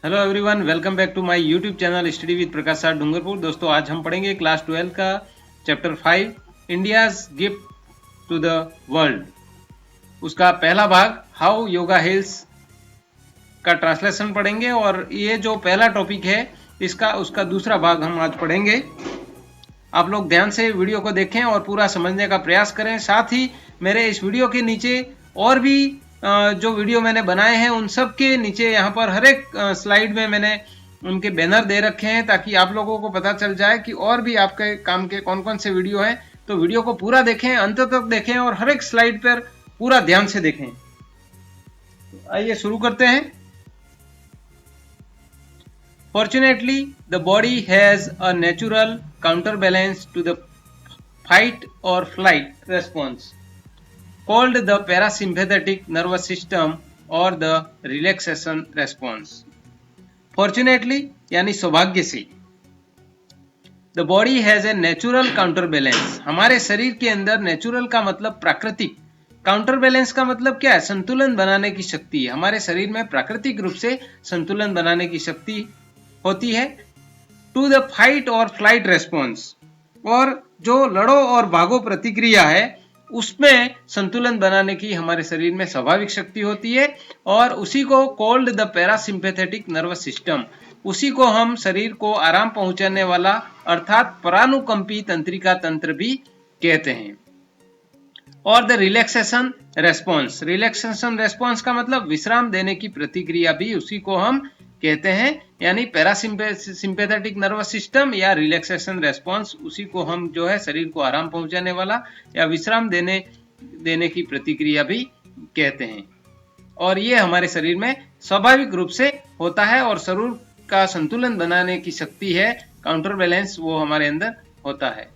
Hello everyone, welcome back to my YouTube channel study with Prakash sir Dungarpur. दोस्तों, आज हम पढ़ेंगे क्लास 12 का chapter 5 India's gift to the world. उसका पहला भाग हाउ योगा हिल्स का ट्रांसलेशन पढ़ेंगे और ये जो पहला टॉपिक है उसका दूसरा भाग हम आज पढ़ेंगे। आप लोग ध्यान से वीडियो को देखें और पूरा समझने का प्रयास करें। साथ ही मेरे इस वीडियो के नीचे और भी जो वीडियो मैंने बनाए हैं उन सब के नीचे यहाँ पर हर एक स्लाइड में मैंने उनके बैनर दे रखे हैं ताकि आप लोगों को पता चल जाए कि और भी आपके काम के कौन कौन से वीडियो हैं। तो वीडियो को पूरा देखें, अंत तक देखें और हर एक स्लाइड पर पूरा ध्यान से देखें। तो आइए शुरू करते हैं। Fortunately, the body has a natural counterbalance to the fight or flight response, called the parasympathetic nervous system or the relaxation response. Fortunately, यानी सौभाग्य से, the body has a natural counterbalance. हमारे शरीर के अंदर नेचुरल का मतलब प्राकृतिक, काउंटर बैलेंस का मतलब क्या है? संतुलन बनाने की शक्ति। हमारे शरीर में प्राकृतिक रूप से संतुलन बनाने की शक्ति होती है। टू द फाइट और फ्लाइट रेस्पॉन्स, और जो लड़ो और भागो प्रतिक्रिया है उसमें संतुलन बनाने की हमारे शरीर में स्वाभाविक शक्ति होती है और उसी को called the parasympathetic nervous system, उसी को हम शरीर को आराम पहुंचाने वाला अर्थात परानुकंपी तंत्रिका तंत्र भी कहते हैं। और the relaxation response, relaxation response का मतलब विश्राम देने की प्रतिक्रिया भी उसी को हम कहते हैं, यानी पैरासिम्पैथेटिक नर्वस सिस्टम या रिलैक्सेशन रेस्पॉन्स, उसी को हम जो है शरीर को आराम पहुंचाने वाला या विश्राम देने की प्रतिक्रिया भी कहते हैं। और ये हमारे शरीर में स्वाभाविक रूप से होता है और शरीर का संतुलन बनाने की शक्ति है, काउंटर बैलेंस, वो हमारे अंदर होता है।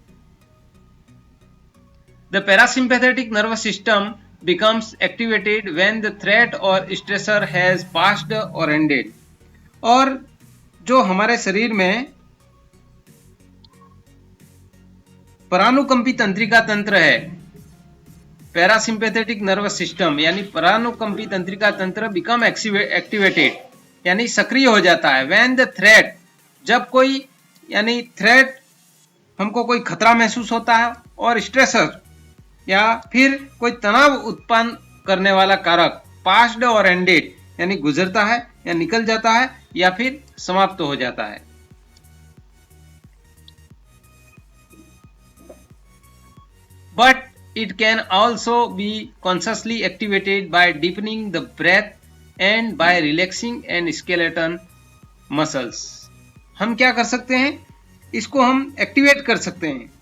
The parasympathetic nervous system becomes activated when the threat or stressor has passed or ended. और जो हमारे शरीर में परानुकंपी तंत्रिका तंत्र है, पैरासिम्पैथेटिक नर्वस सिस्टम यानी परानुकंपी तंत्रिका तंत्र बिकम एक्टिवेटेड यानी सक्रिय हो जाता है। व्हेन द थ्रेट, जब कोई यानी थ्रेट हमको कोई खतरा महसूस होता है, और स्ट्रेसर या फिर कोई तनाव उत्पन्न करने वाला कारक पास्ड और एंडेड यानी गुजरता है या निकल जाता है या फिर समाप्त हो जाता है। But it can also be consciously activated by deepening the breath and by relaxing and skeleton muscles. हम क्या कर सकते हैं? इसको हम एक्टिवेट कर सकते हैं।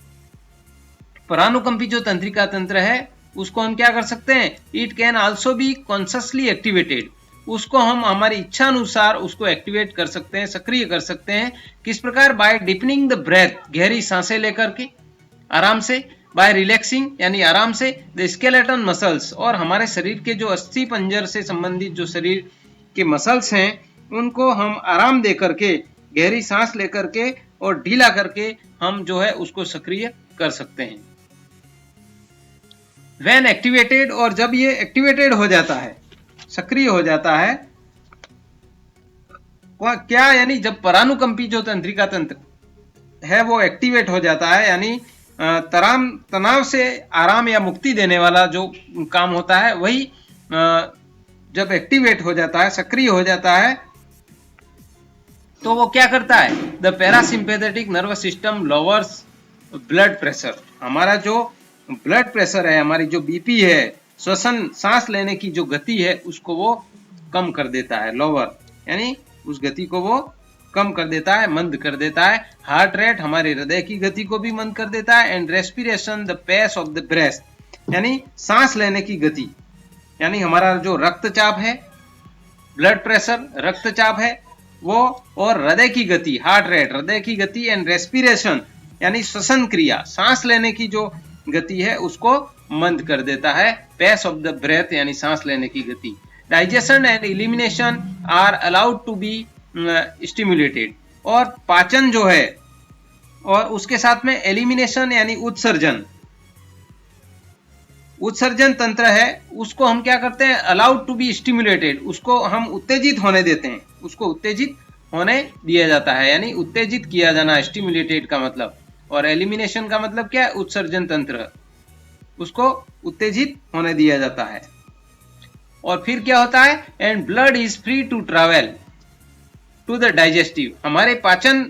परानुकंपी जो तंत्रिका तंत्र है उसको हम क्या कर सकते हैं? It can also be consciously activated, उसको हम हमारी इच्छा अनुसार उसको एक्टिवेट कर सकते हैं, सक्रिय कर सकते हैं। किस प्रकार? बाय डीपनिंग द ब्रेथ, गहरी सांसें लेकर के आराम से, बाय रिलैक्सिंग यानी आराम से, द स्केलेटन मसल्स, और हमारे शरीर के जो अस्थि पंजर से संबंधित जो शरीर के मसल्स हैं उनको हम आराम दे करके, गहरी सांस लेकर के और ढीला करके हम जो है उसको सक्रिय कर सकते हैं। When activated, और जब ये एक्टिवेटेड हो जाता है, सक्रिय हो जाता है, क्या यानी जब परानुकंपी जो तंत्रिका तंत्र है वो एक्टिवेट हो जाता है, यानी तनाव से आराम या मुक्ति देने वाला जो काम होता है वही जब एक्टिवेट हो जाता है, सक्रिय हो जाता है, तो वो क्या करता है? The parasympathetic nervous system lowers blood pressure, हमारा जो ब्लड प्रेशर है, हमारी जो बीपी है, श्वसन सांस लेने की जो गति है उसको वो कम कर देता है। लोअर यानी उस गति को वो कम कर देता है, मंद कर देता है। हार्ट रेट, हमारे हृदय की गति को भी मंद कर देता है। And respiration the pace of the breath, यानी सांस लेने की गति, यानी हमारा जो रक्तचाप है, ब्लड प्रेशर, रक्तचाप है वो, और हृदय की गति, हार्ट रेट, हृदय की गति, एंड रेस्पिरेशन यानी श्वसन क्रिया, सांस लेने की जो गति है उसको मंद कर देता है। पेस ऑफ द ब्रेथ यानी सांस लेने की गति। Digestion and elimination are allowed to be stimulated, और पाचन जो है और उसके साथ में एलिमिनेशन यानी उत्सर्जन, उत्सर्जन तंत्र है उसको हम क्या करते हैं? अलाउड टू बी स्टिमुलेटेड, उसको हम उत्तेजित होने देते हैं, उसको उत्तेजित होने दिया जाता है, यानी उत्तेजित किया जाना, स्टिमुलेटेड का मतलब। और एलिमिनेशन का मतलब क्या है? उत्सर्जन तंत्र, उसको उत्तेजित होने दिया जाता है। और फिर क्या होता है? And blood is free to travel to the digestive, हमारे पाचन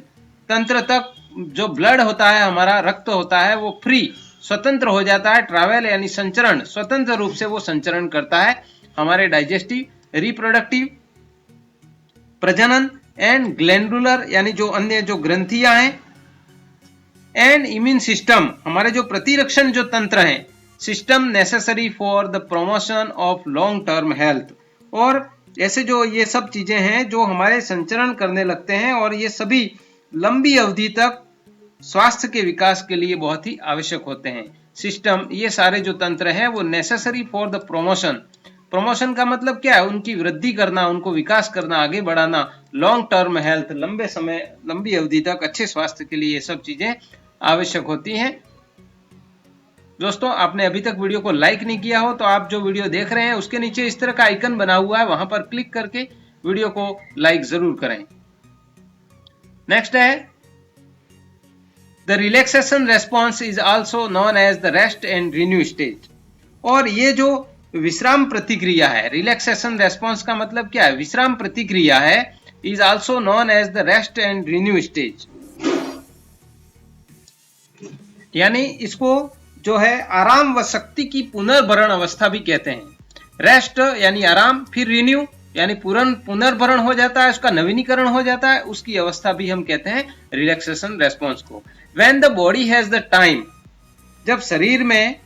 तंत्र तक जो ब्लड होता है, हमारा रक्त होता है, वो फ्री, स्वतंत्र हो जाता है। ट्रैवल यानी संचरण, स्वतंत्र रूप से वो संचरण करता है हमारे डाइजेस्टिव, रिप्रोडक्टिव, प्रजनन, एंड ग्लैंडुलर यानी जो अन्य जो ग्रंथियां हैं, एंड इम्यून सिस्टम, हमारे जो प्रतिरक्षण जो तंत्र हैं, system necessary for the promotion of long term health. और ऐसे जो ये सब चीजें हैं जो हमारे संचरण करने लगते हैं, और ये सभी लंबी अवधि तक स्वास्थ्य के विकास के लिए बहुत ही आवश्यक होते हैं। सिस्टम, ये सारे जो तंत्र हैं वो necessary for the promotion, promotion का मतलब क्या है? उनकी वृद्धि करना, उनको विकास करना, आगे बढ़ाना। लॉन्ग टर्म हेल्थ, लंबे समय, लंबी अवधि तक अच्छे स्वास्थ्य के लिए ये सब चीजें आवश्यक होती हैं। दोस्तों, आपने अभी तक वीडियो को लाइक नहीं किया हो तो आप जो वीडियो देख रहे हैं उसके नीचे इस तरह का आइकन बना हुआ है, वहां पर क्लिक करके वीडियो को लाइक जरूर करें। नेक्स्ट है the relaxation response is also known as the rest and renew stage. और ये जो विश्राम प्रतिक्रिया है, रिलैक्सेशन रेस्पॉन्स का मतलब क्या है? विश्राम प्रतिक्रिया है, is also known as the rest and renew stage, यानी इसको जो है आराम व शक्ति की पुनर्भरण अवस्था भी कहते हैं। रेस्ट यानी आराम, फिर रिन्यू यानी पुनर्भरण हो जाता है, उसका नवीनीकरण हो जाता है, उसकी अवस्था भी हम कहते हैं रिलैक्सेशन रेस्पॉन्स को। When the body has the time, जब शरीर में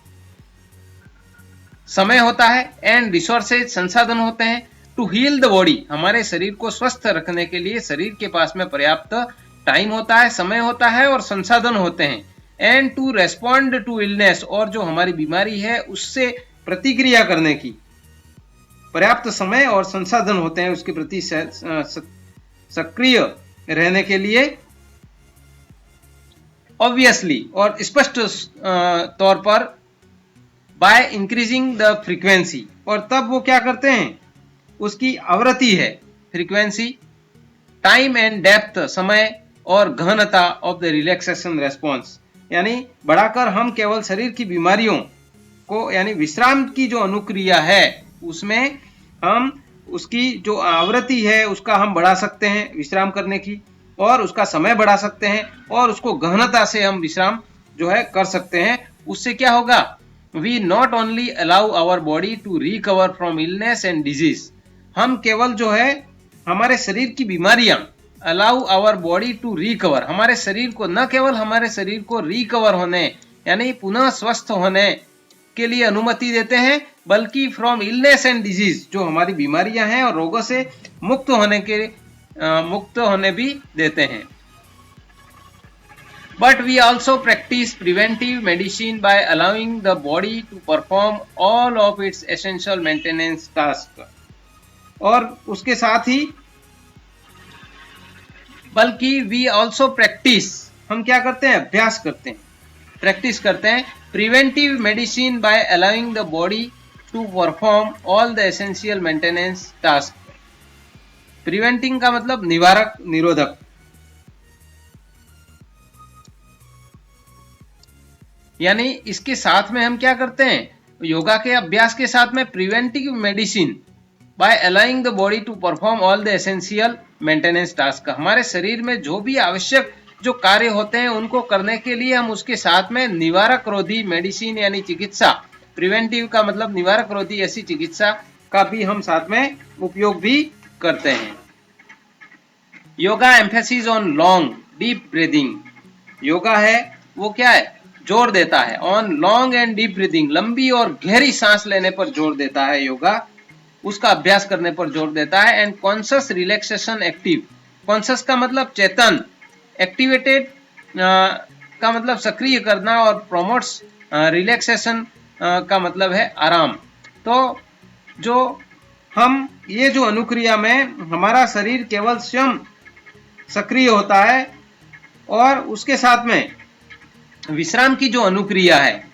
समय होता है, एंड रिसोर्सेज, संसाधन होते हैं, टू हील द बॉडी, हमारे शरीर को स्वस्थ रखने के लिए शरीर के पास में पर्याप्त टाइम होता है, समय होता है और संसाधन होते हैं। And to respond to illness, और जो हमारी बीमारी है उससे प्रतिक्रिया करने की पर्याप्त समय और संसाधन होते हैं, उसके प्रति सक्रिय रहने के लिए। ऑब्वियसली, और स्पष्ट तौर पर, बाय इंक्रीजिंग द फ्रीक्वेंसी, और तब वो क्या करते हैं? उसकी आवृत्ति है फ्रीक्वेंसी, टाइम एंड डेप्थ, समय और गहनता ऑफ द रिलैक्सेशन रेस्पॉन्स, यानी बढ़ाकर हम केवल शरीर की बीमारियों को, यानी विश्राम की जो अनुक्रिया है उसमें हम उसकी जो आवृत्ति है उसका हम बढ़ा सकते हैं विश्राम करने की, और उसका समय बढ़ा सकते हैं, और उसको गहनता से हम विश्राम जो है कर सकते हैं। उससे क्या होगा? We not only allow our body to recover from illness and disease, हम केवल जो है हमारे शरीर की बीमारियां, allow our body to recover, हमारे शरीर को, न केवल हमारे शरीर को रिकवर होने यानी पुनः स्वस्थ होने के लिए अनुमति देते हैं, बल्कि फ्रॉम इलनेस एंड डिजीज, जो हमारी बीमारियां हैं और रोगों से मुक्त होने भी देते हैं। But we also practice preventive medicine by allowing the body to perform all of its essential maintenance tasks. और उसके साथ ही बल्कि we also practice, हम क्या करते हैं? अभ्यास करते हैं, प्रैक्टिस करते हैं preventive medicine by allowing the body to perform all the essential maintenance tasks. Preventing का मतलब निवारक, निरोधक, यानी इसके साथ में हम क्या करते हैं? योगा के अभ्यास के साथ में preventive medicine by allowing the body to perform all the essential maintenance task, हमारे शरीर में जो भी आवश्यक जो कार्य होते हैं उनको करने के लिए हम उसके साथ में निवारक रोधी मेडिसिन यानी चिकित्सा, प्रिवेंटिव का मतलब निवारक रोधी, ऐसी चिकित्सा का भी हम साथ में उपयोग भी करते हैं। Yoga emphasis on long deep breathing, yoga है वो क्या है? जोर देता है on long and deep breathing, लंबी और गहरी सांस लेने पर जोर देता है योगा, उसका अभ्यास करने पर जोर देता है। And conscious relaxation active, conscious का मतलब चेतन, एक्टिवेटेड का मतलब सक्रिय करना, और प्रोमोट्स रिलैक्सेशन का मतलब है आराम। तो जो हम ये जो अनुक्रिया में हमारा शरीर केवल स्वयं सक्रिय होता है, और उसके साथ में विश्राम की जो अनुक्रिया है,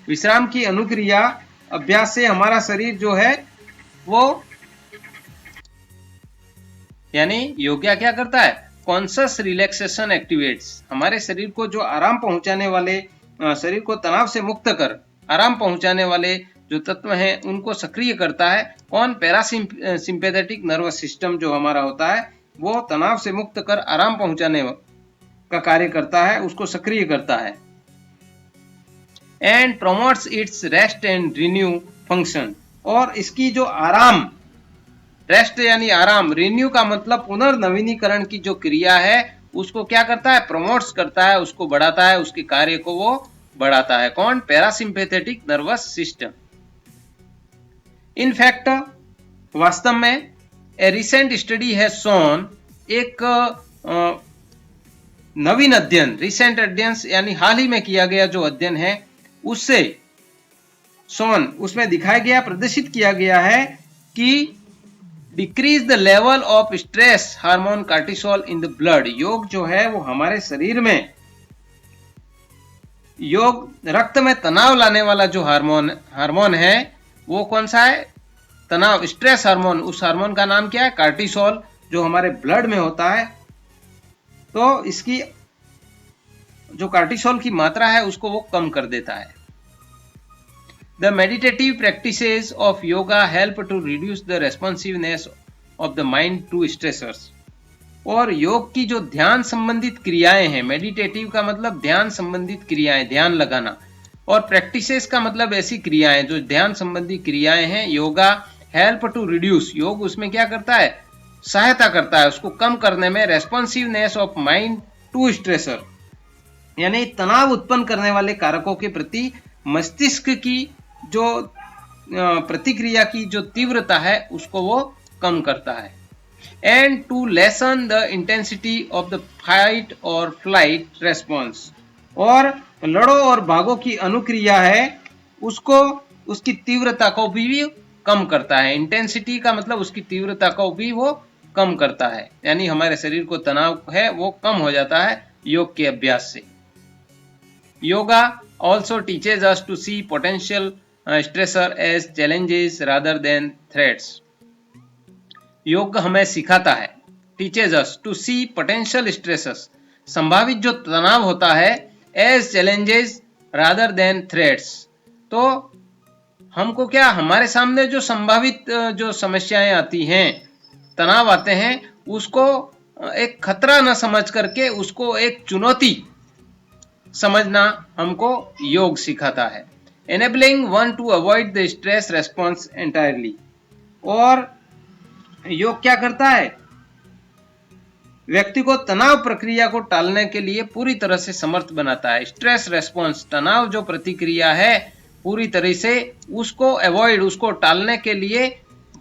विश्राम की अनुक्रिया अभ्यास से हमारा शरीर जो है वो यानी योगा क्या करता है, कॉन्शियस रिलैक्सेशन एक्टिवेट्स, हमारे शरीर को जो आराम पहुंचाने वाले, शरीर को तनाव से मुक्त कर आराम पहुंचाने वाले जो तत्व हैं उनको सक्रिय करता है। कौन, पैरासिम्पैथेटिक नर्वस सिस्टम जो हमारा होता है वो तनाव से मुक्त कर आराम पहुंचाने का कार्य करता है, उसको सक्रिय करता है। And promotes it's rest and renew function, और इसकी जो आराम, रेस्ट यानी आराम, रिन्यू का मतलब पुनर्नवीनीकरण की जो क्रिया है उसको क्या करता है, प्रमोट्स करता है, उसको बढ़ाता है, उसके कार्य को वो बढ़ाता है। कौन, पैरासिम्पैथेटिक नर्वस सिस्टम। इनफैक्ट वास्तव में ए रिसेंट स्टडी है शोन, एक नवीन अध्ययन, रिसेंट अध्ययन यानी हाल ही में किया गया जो अध्ययन है उससे शोन, उसमें दिखाया गया, प्रदर्शित किया गया है कि decrease the level of stress hormone cortisol in the blood. योग जो है वो हमारे शरीर में, योग रक्त में तनाव लाने वाला जो हार्मोन है वो कौन सा है, तनाव, स्ट्रेस हार्मोन। उस हार्मोन का नाम क्या है, कार्टिसोल, जो हमारे ब्लड में होता है। तो इसकी जो कार्टिसोल की मात्रा है उसको वो कम कर देता है। The meditative practices of yoga help to reduce the responsiveness of the mind to stressors। और योग की जो ध्यान संबंधित क्रियाएं हैं, मेडिटेटिव का मतलब ध्यान संबंधित क्रियाएं, ध्यान लगाना, और प्रैक्टिसेस का मतलब ऐसी क्रियाएं जो ध्यान संबंधी क्रियाएं हैं। योगा हेल्प टू रिड्यूस, योग उसमें क्या करता है, सहायता करता है उसको कम करने में, responsiveness of mind to stressor, यानी तनाव उत्पन्न करने वाले कारकों के प्रति मस्तिष्क की जो प्रतिक्रिया की जो तीव्रता है उसको वो कम करता है। And to lessen the intensity of the fight और फ्लाइट रेस्पॉन्स, और लड़ो और भागो की अनुक्रिया है उसको, उसकी तीव्रता को भी कम करता है। इंटेंसिटी का मतलब उसकी तीव्रता को भी वो कम करता है, यानी हमारे शरीर को तनाव है वो कम हो जाता है योग के अभ्यास से। Yoga also teaches us to see potential stressor as challenges rather than threats। योग हमें सिखाता है, teaches us to see potential stressors, संभावित जो तनाव होता है, as challenges rather than threats। तो हमको क्या, हमारे सामने जो संभावित जो समस्याएं आती हैं, तनाव आते हैं, उसको एक खतरा न समझ करके उसको एक चुनौती समझना हमको योग सिखाता है। Enabling one to avoid the stress response entirely। और योग क्या करता है, व्यक्ति को तनाव प्रक्रिया को टालने के लिए पूरी तरह से समर्थ बनाता है। स्ट्रेस रेस्पॉन्स, तनाव जो प्रतिक्रिया है पूरी तरह से उसको अवॉइड, उसको टालने के लिए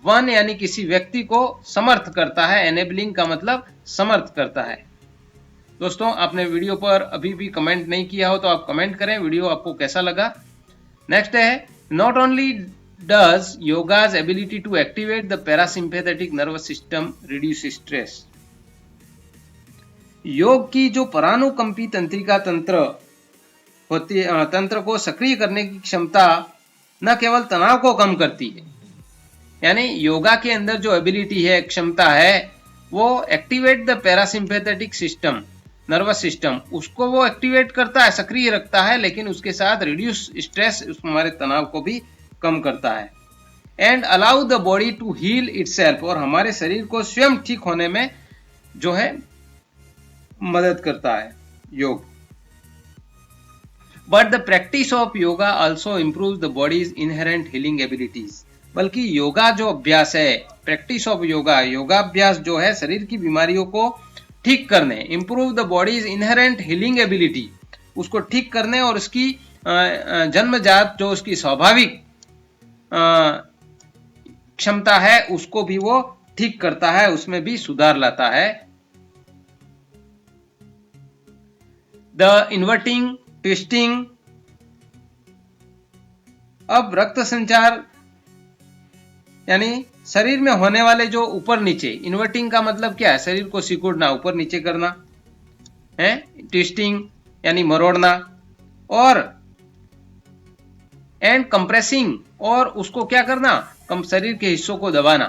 वन यानी किसी व्यक्ति को समर्थ करता है। एनेबलिंग का मतलब समर्थ करता है। दोस्तों, आपने वीडियो पर अभी भी कमेंट नहीं किया हो तो आप कमेंट करें, वीडियो आपको कैसा लगा। नेक्स्ट है, not only does yoga's ability to activate the parasympathetic nervous system reduce stress. योग की जो परानुकंपी तंत्रिका तंत्र होती है, तंत्र को सक्रिय करने की क्षमता न केवल तनाव को कम करती है, यानी योगा के अंदर जो एबिलिटी है, क्षमता है, वो activate the parasympathetic system, nervous system, उसको वो एक्टिवेट करता है, सक्रिय रखता है, लेकिन उसके साथ रिड्यूस स्ट्रेस, हमारे तनाव को भी कम करता है। And allow the body to heal itself, और हमारे शरीर को स्वयं ठीक होने में जो है मदद करता है योग। But the practice of yoga also improve the bodies inherent healing abilities. बल्कि योगा जो अभ्यास है, प्रैक्टिस ऑफ योगा, योगाभ्यास जो है शरीर की बीमारियों को ठीक करने, improve the bodies inherent healing ability, उसको ठीक करने और उसकी जन्मजात जो उसकी स्वाभाविक क्षमता है उसको भी वो ठीक करता है, उसमें भी सुधार लाता है। द इन्वर्टिंग, ट्विस्टिंग, अब रक्त संचार यानी शरीर में होने वाले जो ऊपर नीचे, इन्वर्टिंग का मतलब क्या है, शरीर को सिकुड़ना, ऊपर नीचे करना है, ट्विस्टिंग यानी मरोड़ना, और एंड कंप्रेसिंग, और उसको क्या करना, कम शरीर के हिस्सों को दबाना,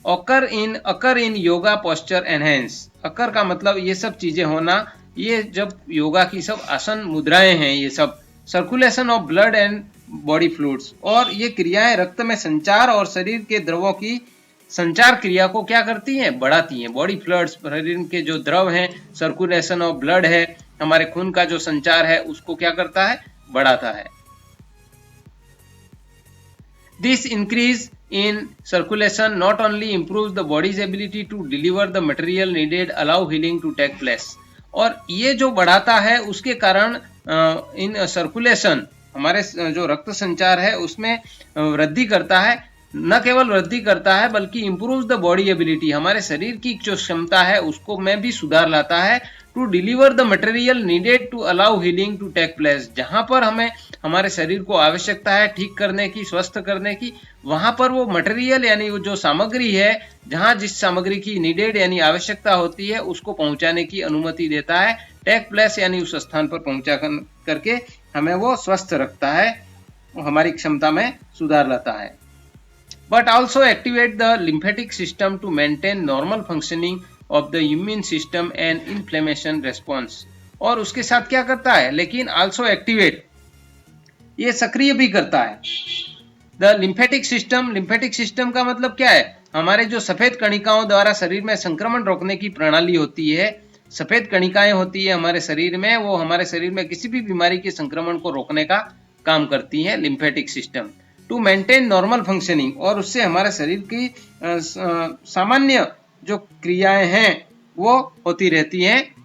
अकर इन योगा पोस्चर एनहेंस। अकर का मतलब ये सब चीजें होना, ये जब योगा की सब आसन मुद्राएं हैं, ये सब circulation of blood and body fluids, और ये क्रियाएं रक्त में संचार और शरीर के द्रवों की संचार क्रिया को क्या करती हैं, बढ़ाती हैं। बॉडी फ्लूइड्स, शरीर के जो द्रव हैं, सर्कुलेशन ऑफ ब्लड है, हमारे खून का जो संचार है, उसको क्या करता है, बढ़ाता है। This increase in circulation not only improves the body's ability to deliver the material needed, allow healing to take place। और ये जो बढ़ाता है उसके कारण इन सर्कुलेशन, हमारे जो रक्त संचार है उसमें वृद्धि करता है। न केवल वृद्धि करता है बल्कि इम्प्रूव्स द बॉडी एबिलिटी, हमारे शरीर की जो क्षमता है उसको में भी सुधार लाता है। To deliver the material needed to allow healing to take place, जहां पर हमें हमारे शरीर को आवश्यकता है ठीक करने की, स्वस्थ करने की, वहां पर वो मटेरियल यानी वो जो सामग्री है, जहां जिस सामग्री की नीडेड यानी आवश्यकता होती है उसको पहुंचाने की अनुमति देता है। टेक प्लेस यानी उस स्थान पर पहुंचा करके हमें वो स्वस्थ रखता है, हमारी क्षमता में सुधार लाता है। But also activate the lymphatic system to maintain normal functioning of the immune system and inflammation response। और उसके साथ क्या करता है, लेकिन also activate, ये सक्रिय भी करता है। The lymphatic system का मतलब क्या है, हमारे जो सफेद कणिकाओं द्वारा शरीर में संक्रमण रोकने की प्रणाली होती है। सफेद कणिकाएं होती है हमारे शरीर में, वो हमारे शरीर में किसी भी बीमारी के संक्रमण को रोकने का काम करती है, lymphatic system. To maintain normal functioning, और उससे हमारे शरीर की सामान्य जो क्रियाएं हैं वो होती रहती हैं।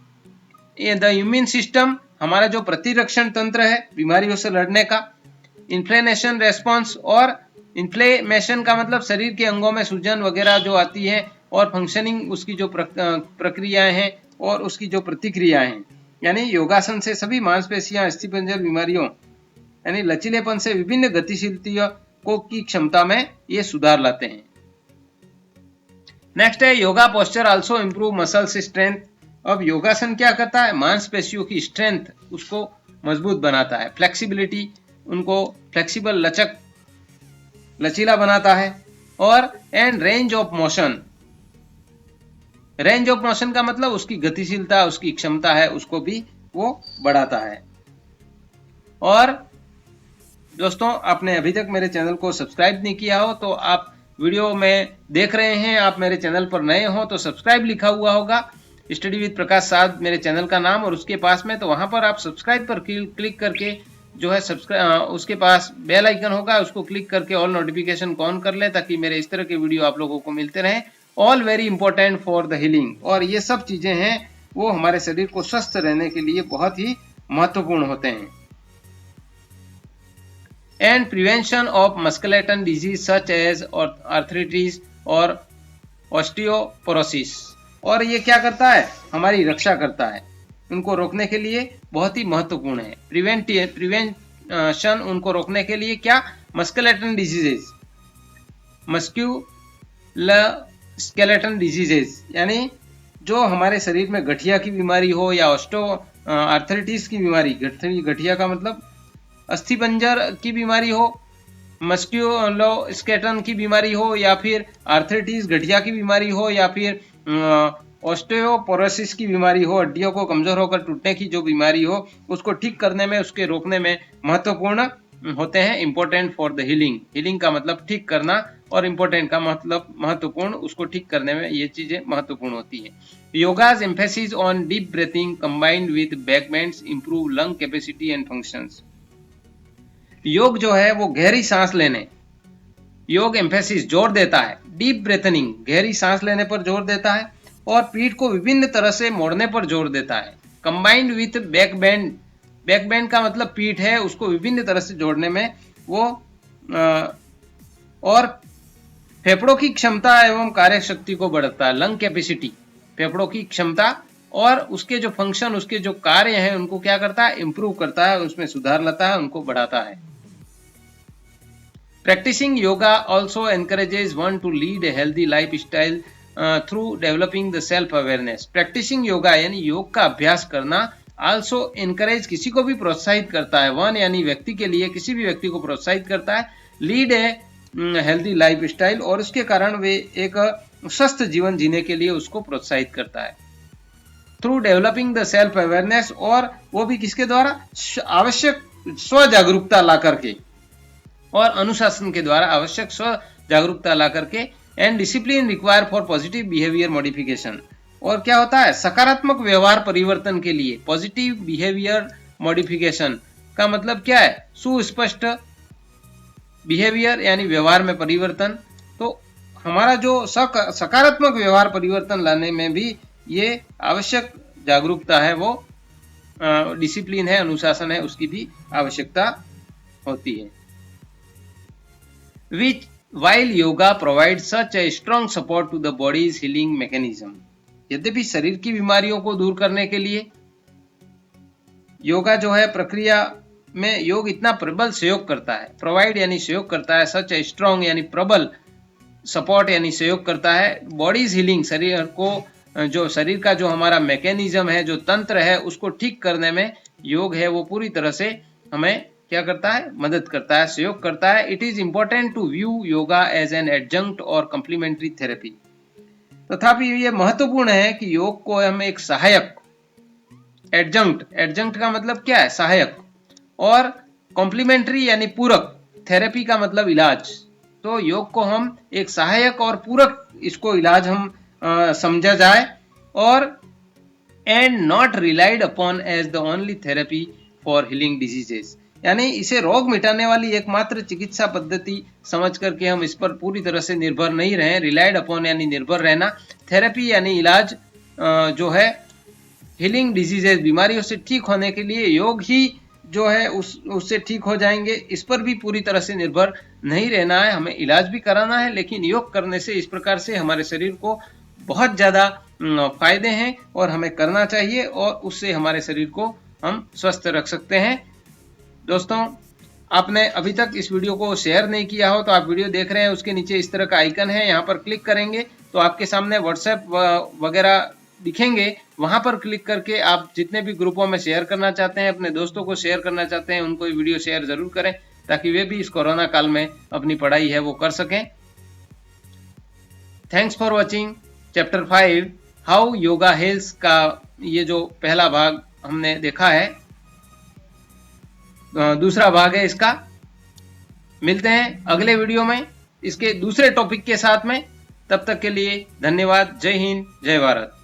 द इम्यून सिस्टम, हमारा जो प्रतिरक्षण तंत्र है बीमारियों से लड़ने का। इन्फ्लेमेशन रेस्पॉन्स, और इन्फ्लेमेशन का मतलब शरीर के अंगों में सूजन वगैरह जो आती है, और फंक्शनिंग उसकी जो प्रक्रियाएं हैं और उसकी जो प्रतिक्रियाएं हैं, यानी योगासन से सभी मांसपेशियां, अस्थिपंजर बीमारियों यानी लचीलेपन से विभिन्न गतिशीलता को की क्षमता में ये सुधार लाते हैं। नेक्स्ट है yoga posture also improve muscles strength. अब योगासन क्या करता है, मांसपेशियों की स्ट्रेंथ उसको मजबूत बनाता है। फ्लेक्सिबिलिटी, उनको फ्लेक्सिबल लचीला बनाता है। और and range of motion, range of motion का मतलब उसकी गतिशीलता, उसकी क्षमता है, उसको भी वो बढ़ाता है। और दोस्तों, आपने अभी तक मेरे चैनल को सब्सक्राइब नहीं किया हो तो आप वीडियो में देख रहे हैं, आप मेरे चैनल पर नए हो तो सब्सक्राइब लिखा हुआ होगा, स्टडी विद प्रकाश साध मेरे चैनल का नाम, और उसके पास में तो वहां पर आप सब्सक्राइब पर क्लिक करके जो है उसके पास बेल आइकन होगा, उसको क्लिक करके ऑल नोटिफिकेशन को ऑन कर ले, ताकि मेरे इस तरह के वीडियो आप लोगों को मिलते रहे। All very important for the healing, और ये सब चीजें हैं वो हमारे शरीर को स्वस्थ रहने के लिए बहुत ही महत्वपूर्ण होते हैं। And prevention of musculoskeletal disease such as arthritis और ऑस्टियोपोरोसिस, और ये क्या करता है, हमारी रक्षा करता है, उनको रोकने के लिए बहुत ही महत्वपूर्ण है। प्रिवेंशन उनको रोकने के लिए क्या, मस्कुलेटन डिजीजेज, मस्कुलस्केलेटन डिजीजेज यानी जो हमारे शरीर में गठिया की बीमारी हो या आर्थराइटिस की बीमारी, गठिया का मतलब अस्थिपंजर की बीमारी हो, मस्कुलोस्केलेटन की बीमारी हो, या फिर आर्थराइटिस गठिया की बीमारी हो, या फिर ऑस्टियोपोरोसिस की बीमारी हो, हड्डियों को कमजोर होकर टूटने की जो बीमारी हो, उसको ठीक करने में, उसके रोकने में महत्वपूर्ण होते हैं। Important for the healing, healing का मतलब ठीक करना, और इंपॉर्टेंट का मतलब महत्वपूर्ण, उसको ठीक करने में ये चीजें महत्वपूर्ण होती है। Yoga's emphasis on deep breathing combined with back bends improve lung capacity and functions. योग जो है वो गहरी सांस लेने, योग एम्फेसिस जोर देता है, डीप ब्रेथनिंग गहरी सांस लेने पर जोर देता है, और पीठ को विभिन्न तरह से मोड़ने पर जोर देता है। Combined with back bend, back bend का मतलब पीठ है, उसको विभिन्न तरह से जोड़ने में वो और फेफड़ों की क्षमता एवं कार्य शक्ति को बढ़ाता है। लंग कैपेसिटी, फेफड़ों की क्षमता और उसके जो फंक्शन, उसके जो कार्य हैं उनको क्या करता है, इंप्रूव करता है, उसमें सुधार लाता है, उनको बढ़ाता है। Practicing yoga also encourages one to lead a healthy lifestyle through developing the self-awareness। Practicing yoga यानी योग का अभ्यास करना, also encourage किसी को भी प्रोत्साहित करता है, one यानी व्यक्ति के लिए, किसी भी व्यक्ति को प्रोत्साहित करता है, lead a healthy lifestyle, और उसके कारण वे एक स्वस्थ जीवन जीने के लिए उसको प्रोत्साहित करता है। Through developing the self awareness, और वो भी किसके द्वारा, आवश्यक स्व जागरूकता ला करके, और अनुशासन के द्वारा आवश्यक स्व जागरूकता ला करके, and discipline require for positive behaviour modification. और क्या होता है, सकारात्मक व्यवहार परिवर्तन के लिए पॉजिटिव बिहेवियर मॉडिफिकेशन का मतलब क्या है, सुस्पष्ट बिहेवियर यानी व्यवहार में परिवर्तन। तो हमारा जो सकारात्मक व्यवहार परिवर्तन लाने में भी ये आवश्यक जागरूकता है, वो डिसिप्लिन है, अनुशासन है, उसकी भी आवश्यकता होती है। विच while yoga provides such a strong support to the body's healing mechanism, यद्यपि शरीर की बीमारियों को दूर करने के लिए योगा जो है प्रक्रिया में योग इतना प्रबल सहयोग करता है, प्रोवाइड यानी सहयोग करता है, सच ए स्ट्रॉन्ग यानी प्रबल, सपोर्ट यानी सहयोग करता है, बॉडीज हीलिंग शरीर को, जो शरीर का जो हमारा मैकेनिज्म है, जो तंत्र है, उसको ठीक करने में योग है वो पूरी तरह से हमें क्या करता है, मदद करता है, सहयोग करता है। It is important to view yoga as an adjunct और कम्प्लीमेंट्री थेरेपी। तथापि ये महत्वपूर्ण है कि योग को हम एक सहायक, एडजंक्ट का मतलब क्या है, सहायक, और कॉम्प्लीमेंट्री यानी पूरक, थेरेपी का मतलब इलाज। तो योग को हम एक सहायक और पूरक इसको इलाज हम समझा जाए, और and not relied upon as the only therapy for healing diseases, यानी इसे रोग मिटाने वाली एकमात्र चिकित्सा पद्धति समझ करके हम इस पर पूरी तरह से निर्भर नहीं रहे। रिलाइड अपॉन यानी निर्भर रहना, थेरेपी यानी इलाज जो है, हीलिंग डिजीजेज बीमारियों से ठीक होने के लिए योग ही जो है उससे ठीक हो जाएंगे, इस पर भी पूरी तरह से निर्भर नहीं रहना है। हमें इलाज भी कराना है, लेकिन योग करने से इस प्रकार से हमारे शरीर को बहुत ज्यादा फायदे हैं और हमें करना चाहिए, और उससे हमारे शरीर को हम स्वस्थ रख सकते हैं। दोस्तों, आपने अभी तक इस वीडियो को शेयर नहीं किया हो तो आप वीडियो देख रहे हैं, उसके नीचे इस तरह का आइकन है, यहाँ पर क्लिक करेंगे तो आपके सामने व्हाट्सएप वगैरह दिखेंगे, वहां पर क्लिक करके आप जितने भी ग्रुपों में शेयर करना चाहते हैं, अपने दोस्तों को शेयर करना चाहते हैं, उनको वीडियो शेयर जरूर करें ताकि वे भी इस कोरोना काल में अपनी पढ़ाई है वो कर सकें। Thanks for watching chapter 5 how yoga heals का ये जो पहला भाग हमने देखा है, दूसरा भाग है इसका। मिलते हैं अगले वीडियो में इसके दूसरे टॉपिक के साथ में। तब तक के लिए धन्यवाद। जय हिंद, जय भारत।